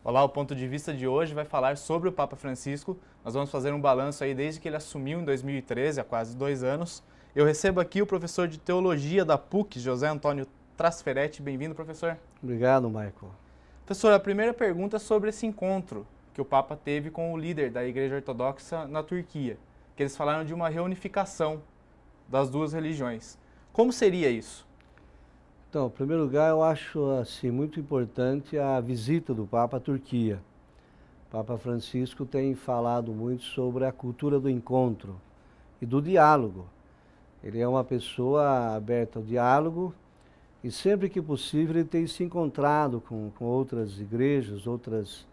Olá, o ponto de vista de hoje vai falar sobre o Papa Francisco. Nós vamos fazer um balanço aí desde que ele assumiu em 2013, há quase 2 anos. Eu recebo aqui o professor de Teologia da PUC, José Antônio Trasferetti. Bem-vindo, professor. Obrigado, Michael. Professor, a primeira pergunta é sobre esse encontro que o Papa teve com o líder da Igreja Ortodoxa na Turquia, que eles falaram de uma reunificação das duas religiões. Como seria isso? Então, em primeiro lugar, eu acho assim, muito importante a visita do Papa à Turquia. O Papa Francisco tem falado muito sobre a cultura do encontro e do diálogo. Ele é uma pessoa aberta ao diálogo e sempre que possível ele tem se encontrado com outras igrejas, outras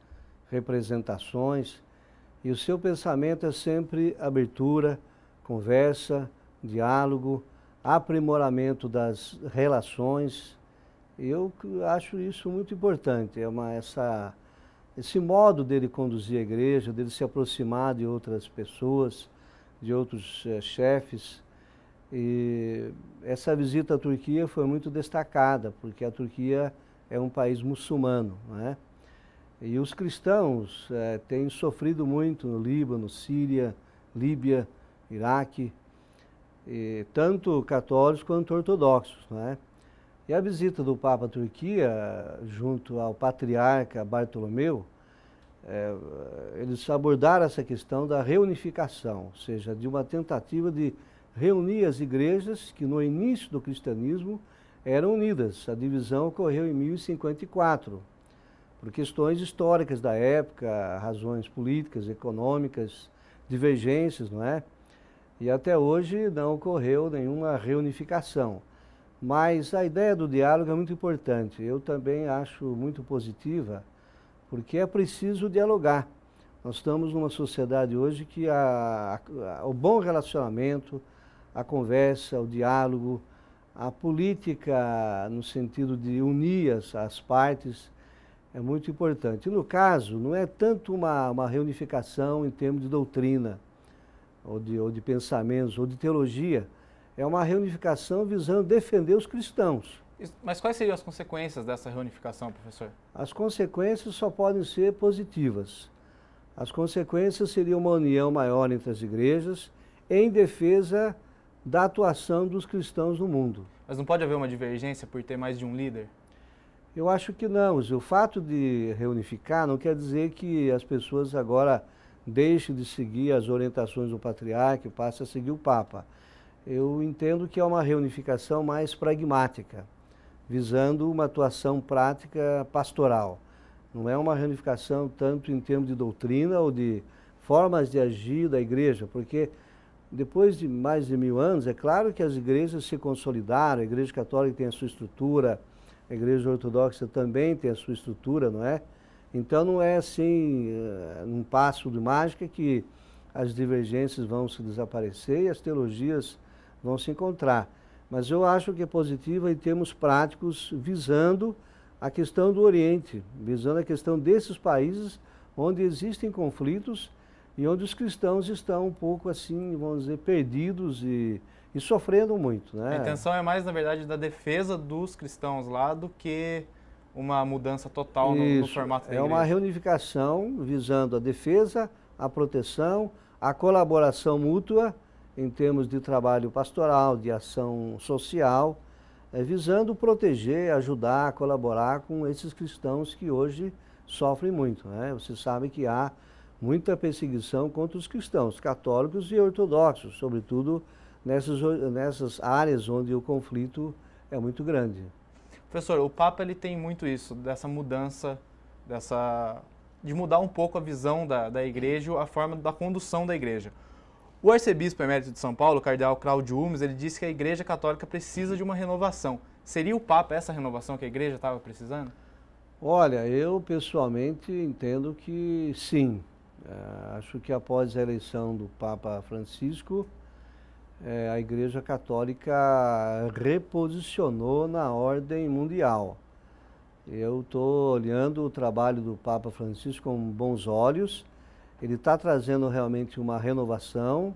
representações, e o seu pensamento é sempre abertura, conversa, diálogo, aprimoramento das relações. Eu acho isso muito importante, esse modo dele conduzir a igreja, dele se aproximar de outras pessoas, de outros chefes. E essa visita à Turquia foi muito destacada, porque a Turquia é um país muçulmano, não é? E os cristãos têm sofrido muito no Líbano, Síria, Líbia, Iraque, tanto católicos quanto ortodoxos, não é? E a visita do Papa à Turquia, junto ao patriarca Bartolomeu, eles abordaram essa questão da reunificação, ou seja, de uma tentativa de reunir as igrejas que no início do cristianismo eram unidas. A divisão ocorreu em 1054, por questões históricas da época, razões políticas, econômicas, divergências, não é? E até hoje não ocorreu nenhuma reunificação. Mas a ideia do diálogo é muito importante. Eu também acho muito positiva, porque é preciso dialogar. Nós estamos numa sociedade hoje que o bom relacionamento, a conversa, o diálogo, a política no sentido de unir as partes é muito importante. E no caso, não é tanto uma reunificação em termos de doutrina, ou de pensamentos, ou de teologia, é uma reunificação visando defender os cristãos. Mas quais seriam as consequências dessa reunificação, professor? As consequências só podem ser positivas. As consequências seriam uma união maior entre as igrejas em defesa da atuação dos cristãos no mundo. Mas não pode haver uma divergência por ter mais de um líder? Eu acho que não. O fato de reunificar não quer dizer que as pessoas agora deixem de seguir as orientações do patriarca e passem a seguir o Papa. Eu entendo que é uma reunificação mais pragmática, visando uma atuação prática pastoral. Não é uma reunificação tanto em termos de doutrina ou de formas de agir da igreja, porque depois de mais de 1000 anos, é claro que as igrejas se consolidaram, a igreja católica tem a sua estrutura, a igreja ortodoxa também tem a sua estrutura, não é? Então não é assim, um passo de mágica que as divergências vão se desaparecer e as teologias vão se encontrar. Mas eu acho que é positiva em termos práticos, visando a questão do Oriente, visando a questão desses países onde existem conflitos e onde os cristãos estão um pouco assim, vamos dizer, perdidos e sofrendo muito, né? A intenção é mais, na verdade, da defesa dos cristãos lá do que uma mudança total no formato da igreja. É uma reunificação visando a defesa, a proteção, a colaboração mútua em termos de trabalho pastoral, de ação social, visando proteger, ajudar, colaborar com esses cristãos que hoje sofrem muito, né? Você sabe que há muita perseguição contra os cristãos, católicos e ortodoxos, sobretudo nessas áreas onde o conflito é muito grande. Professor, o Papa ele tem muito isso, dessa mudança, de mudar um pouco a visão da igreja, a forma da condução da igreja. O arcebispo emérito de São Paulo, o cardeal Cláudio Umes, ele disse que a igreja católica precisa de uma renovação. Seria o Papa essa renovação que a igreja estava precisando? Olha, eu pessoalmente entendo que sim. Acho que após a eleição do Papa Francisco, a Igreja Católica reposicionou na ordem mundial. Eu estou olhando o trabalho do Papa Francisco com bons olhos. Ele está trazendo realmente uma renovação,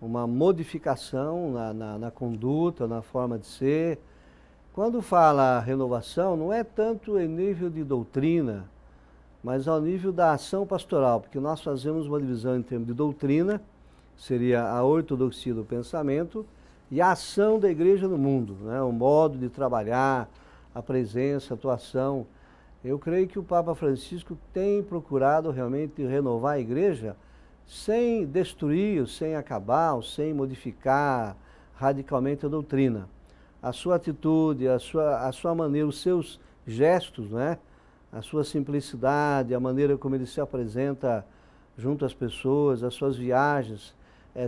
uma modificação na conduta, na forma de ser. Quando fala renovação, não é tanto em nível de doutrina, mas ao nível da ação pastoral, porque nós fazemos uma divisão em termos de doutrina, seria a ortodoxia do pensamento, e a ação da igreja no mundo, né? O modo de trabalhar, a presença, a atuação. Eu creio que o Papa Francisco tem procurado realmente renovar a igreja sem destruir, sem acabar, sem modificar radicalmente a doutrina. A sua atitude, a sua maneira, os seus gestos, né? A sua simplicidade, a maneira como ele se apresenta junto às pessoas, as suas viagens,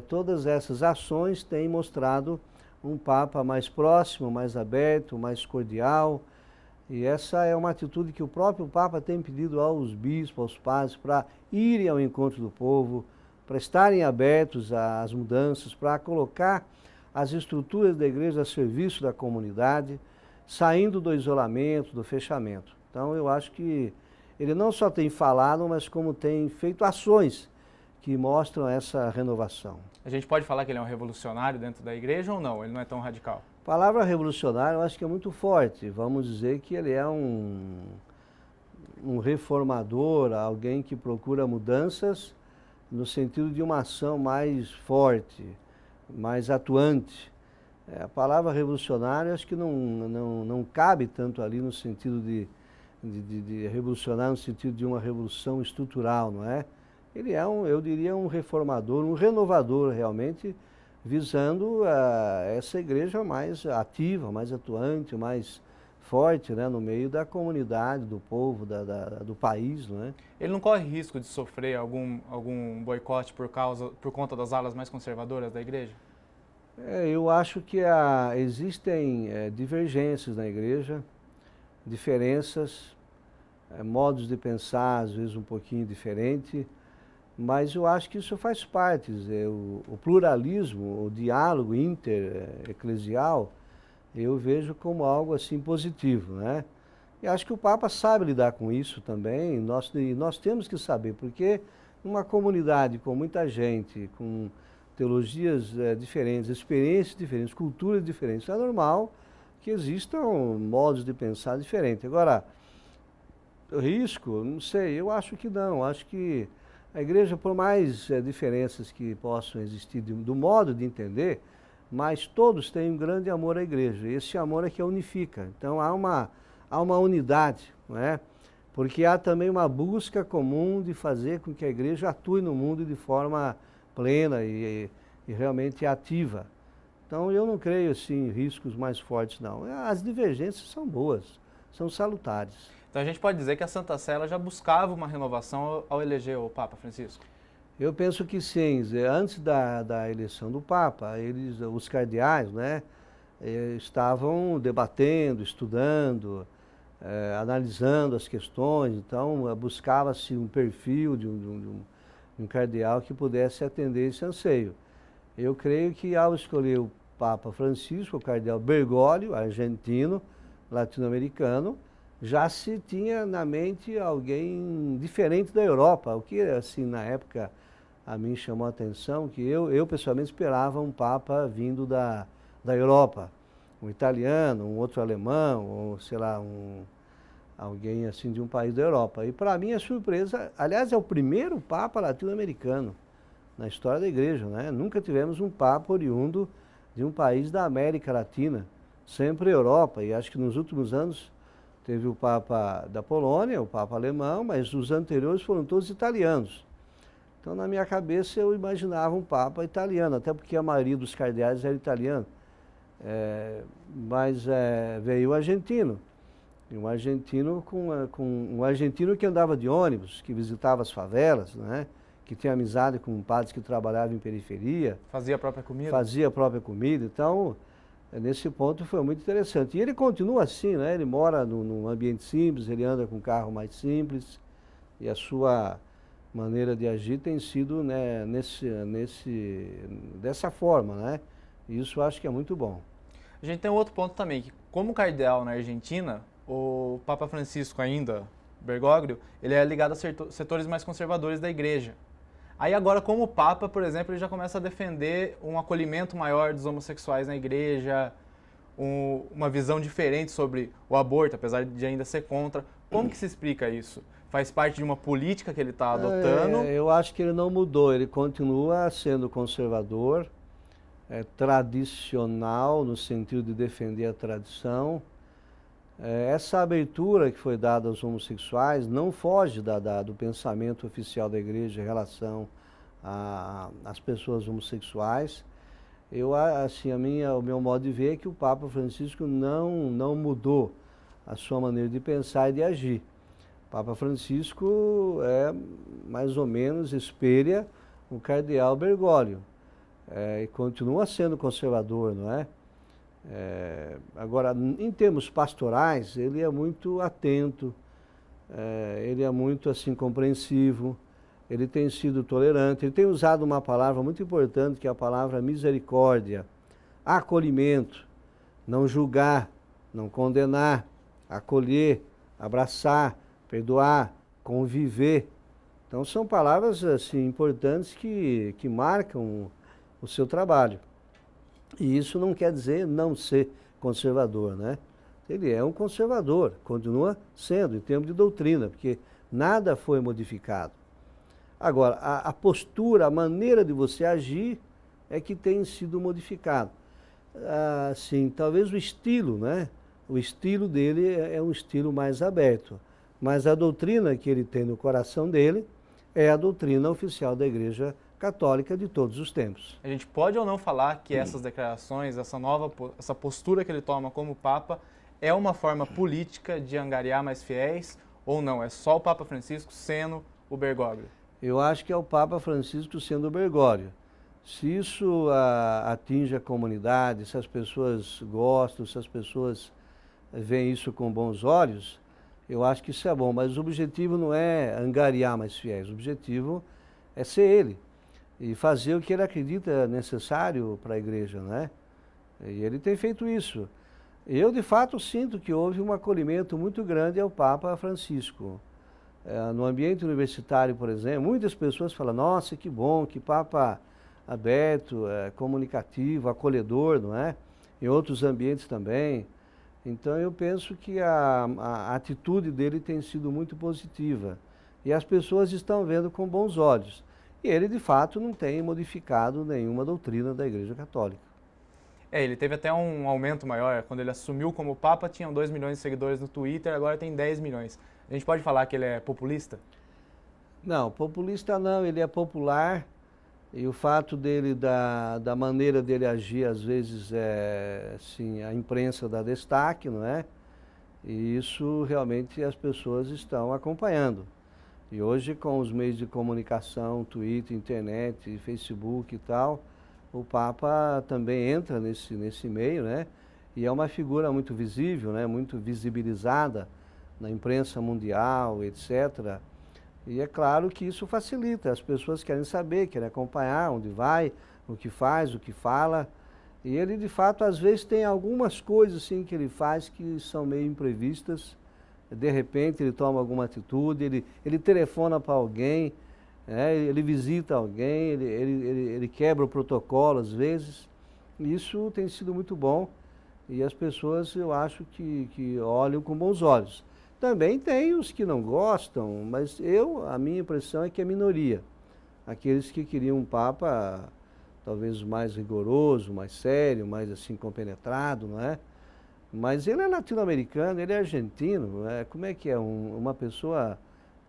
todas essas ações têm mostrado um Papa mais próximo, mais aberto, mais cordial. E essa é uma atitude que o próprio Papa tem pedido aos bispos, aos padres, para irem ao encontro do povo, para estarem abertos às mudanças, para colocar as estruturas da igreja a serviço da comunidade, saindo do isolamento, do fechamento. Então eu acho que ele não só tem falado, mas como tem feito ações que mostram essa renovação. A gente pode falar que ele é um revolucionário dentro da igreja ou não? Ele não é tão radical? A palavra revolucionário eu acho que é muito forte. Vamos dizer que ele é um reformador, alguém que procura mudanças no sentido de uma ação mais forte, mais atuante. A palavra revolucionário acho que não cabe tanto ali no sentido de revolucionar, no sentido de uma revolução estrutural, não é? Ele é, eu diria, um reformador, um renovador realmente, visando essa igreja mais ativa, mais atuante, mais forte, né, no meio da comunidade, do povo, do país, não é? Ele não corre risco de sofrer algum boicote por conta das alas mais conservadoras da igreja? Eu acho que existem divergências na igreja, diferenças, modos de pensar às vezes um pouquinho diferente, mas eu acho que isso faz parte. O pluralismo, o diálogo intereclesial, eu vejo como algo assim positivo, né? E acho que o Papa sabe lidar com isso também, e nós temos que saber, porque uma comunidade com muita gente, com teologias diferentes, experiências diferentes, culturas diferentes, é normal que existam modos de pensar diferentes. Agora, risco, não sei, eu acho que não, acho que a igreja, por mais diferenças que possam existir do modo de entender, mas todos têm um grande amor à igreja, e esse amor é que a unifica. Então há uma unidade, não é? Porque há também uma busca comum de fazer com que a igreja atue no mundo de forma plena e realmente ativa. Então eu não creio assim em riscos mais fortes, não. As divergências são boas, são salutares. Então a gente pode dizer que a Santa Sé ela já buscava uma renovação ao eleger o Papa Francisco? Eu penso que sim. Antes da eleição do Papa, os cardeais, né, estavam debatendo, estudando, analisando as questões. Então buscava-se um perfil de um cardeal que pudesse atender esse anseio. Eu creio que ao escolher o Papa Francisco, o cardeal Bergoglio, argentino, latino-americano, já se tinha na mente alguém diferente da Europa, o que assim na época a mim chamou a atenção, que eu pessoalmente esperava um Papa vindo da Europa, um italiano, um outro alemão, ou sei lá, alguém assim de um país da Europa. E para mim a surpresa, aliás, é o primeiro Papa latino-americano na história da igreja, né? Nunca tivemos um Papa oriundo de um país da América Latina, sempre Europa, e acho que nos últimos anos teve o Papa da Polônia, o Papa alemão, mas os anteriores foram todos italianos. Então, na minha cabeça, eu imaginava um Papa italiano, até porque a maioria dos cardeais era italiano. Mas veio o argentino. E um argentino um argentino que andava de ônibus, que visitava as favelas, né? Que tinha amizade com padres que trabalhavam em periferia. Fazia a própria comida? Fazia a própria comida. Então, nesse ponto foi muito interessante. E ele continua assim, né? Ele mora num ambiente simples, ele anda com um carro mais simples, e a sua maneira de agir tem sido, né, dessa forma, né? E isso eu acho que é muito bom. A gente tem um outro ponto também, que como cardeal na Argentina, o Papa Francisco ainda, Bergoglio, ele é ligado a setores mais conservadores da igreja. Aí agora, como Papa, por exemplo, ele já começa a defender um acolhimento maior dos homossexuais na igreja, uma visão diferente sobre o aborto, apesar de ainda ser contra. Como que se explica isso? Faz parte de uma política que ele está adotando? Eu acho que ele não mudou, ele continua sendo conservador, tradicional, no sentido de defender a tradição. Essa abertura que foi dada aos homossexuais não foge do pensamento oficial da igreja em relação às pessoas homossexuais. Assim, o meu modo de ver é que o Papa Francisco não mudou a sua maneira de pensar e de agir. O Papa Francisco mais ou menos espelha o cardeal Bergoglio, e continua sendo conservador, não é? Agora, em termos pastorais, ele é muito atento, ele é muito assim compreensivo, ele tem sido tolerante, ele tem usado uma palavra muito importante, que é a palavra misericórdia, acolhimento, não julgar, não condenar, acolher, abraçar, perdoar, conviver. Então são palavras assim importantes que marcam o seu trabalho. E isso não quer dizer não ser conservador, né? Ele é um conservador, continua sendo, em termos de doutrina, porque nada foi modificado. Agora, a postura, a maneira de você agir é que tem sido modificado. Assim, talvez o estilo, né? O estilo dele é um estilo mais aberto, mas a doutrina que ele tem no coração dele é a doutrina oficial da Igreja Católica de todos os tempos. A gente pode ou não falar que essas declarações, essa postura que ele toma como Papa é uma forma política de angariar mais fiéis ou não? É só o Papa Francisco sendo o Bergoglio? Eu acho que é o Papa Francisco sendo o Bergoglio. Se isso atinge a comunidade, se as pessoas gostam, se as pessoas veem isso com bons olhos, eu acho que isso é bom. Mas o objetivo não é angariar mais fiéis, o objetivo é ser ele e fazer o que ele acredita necessário para a igreja, né? E ele tem feito isso. Eu, de fato, sinto que houve um acolhimento muito grande ao Papa Francisco. No ambiente universitário, por exemplo, muitas pessoas falam, nossa, que bom, que Papa aberto, comunicativo, acolhedor, não é? Em outros ambientes também. Então eu penso que a atitude dele tem sido muito positiva. E as pessoas estão vendo com bons olhos. E ele, de fato, não tem modificado nenhuma doutrina da Igreja Católica. Ele teve até um aumento maior. Quando ele assumiu como Papa, tinham 2 milhões de seguidores no Twitter, agora tem 10 milhões. A gente pode falar que ele é populista? Não, populista não, ele é popular. E o fato dele, da maneira dele agir, às vezes, assim, a imprensa dá destaque, não é? E isso realmente as pessoas estão acompanhando. E hoje, com os meios de comunicação, Twitter, internet, Facebook e tal, o Papa também entra nesse meio, né? E é uma figura muito visível, né? Muito visibilizada na imprensa mundial, etc. E é claro que isso facilita, as pessoas querem saber, querem acompanhar onde vai, o que faz, o que fala. E ele, de fato, às vezes tem algumas coisas assim, que ele faz que são meio imprevistas. De repente ele toma alguma atitude, ele telefona para alguém, ele visita alguém, ele quebra o protocolo às vezes. E isso tem sido muito bom e as pessoas, eu acho que olham com bons olhos. Também tem os que não gostam, mas a minha impressão é que é minoria. Aqueles que queriam um Papa talvez mais rigoroso, mais sério, mais assim compenetrado, não é? Mas ele é latino-americano, ele é argentino, né? Como é que é uma pessoa,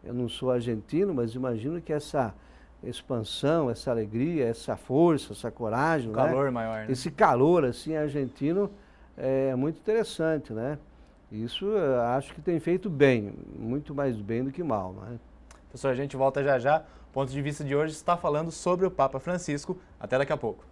eu não sou argentino, mas imagino que essa expansão, essa alegria, essa força, essa coragem, calor maior, né? Esse calor assim argentino é muito interessante, né? Isso eu acho que tem feito bem, muito mais bem do que mal, né? Professor, a gente volta já já. O ponto de vista de hoje está falando sobre o Papa Francisco. Até daqui a pouco.